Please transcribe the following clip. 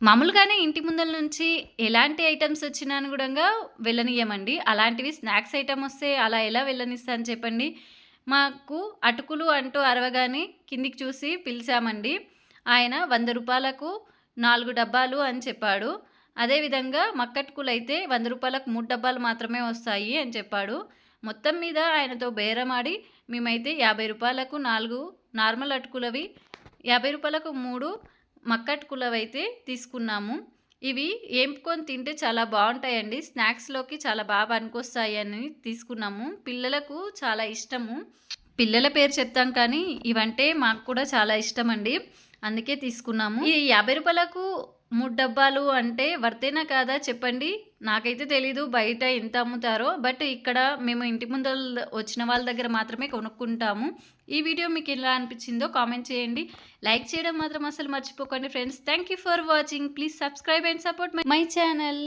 మామూలుగానే ఇంటి ముందల నుంచి ఎలాంటి ఐటెమ్స్ వచ్చినా గూడంగా వెళ్ళనీయమండి. అలాంటివి స్నాక్స్ ఐటెమ్ వస్తే అలా ఎలా వెళ్ళనిస్తాను చెప్పండి. మాకు అటుకులు అంటూ అరవగానే కిందికి చూసి పిలిచామండి. ఆయన రూ. 100కు 4 డబ్బాలు అని చెప్పాడు. అదేవిధంగా మక్కటుకులైతే రూ. 100కు 3 డబ్బాలు మాత్రమే వస్తాయి అని చెప్పాడు. మొత్తం మీద ఆయనతో బేరమాడి మేమైతే రూ. 50కు 4 నార్మల్ అటుకులవి, రూ. 50కు 3 మక్కటుకులవైతే తీసుకున్నాము. ఇవి ఏంపుకొని తింటే చాలా బావుంటాయండి. స్నాక్స్‌లోకి చాలా పనికొస్తాయని తీసుకున్నాము. పిల్లలకు చాలా ఇష్టము. పిల్లల పేరు చెప్తాం కానీ ఇవంటే మాకు కూడా చాలా ఇష్టమండి. అందుకే తీసుకున్నాము. ఈ రూ. 50కు 3 డబ్బాలు అంటే వర్తేనా కాదా చెప్పండి? నాకైతే తెలీదు బయట ఎంత అమ్ముతారో. బట్ ఇక్కడ మేము ఇంటి ముందల వచ్చిన వాళ్ళ దగ్గర మాత్రమే కొనుక్కుంటాము. ఈ వీడియో మీకు ఎలా అనిపించిందో కామెంట్ చేయండి. లైక్ చేయడం మాత్రం అసలు మర్చిపోకండి friends. Thank you for watching. Please subscribe and support my channel.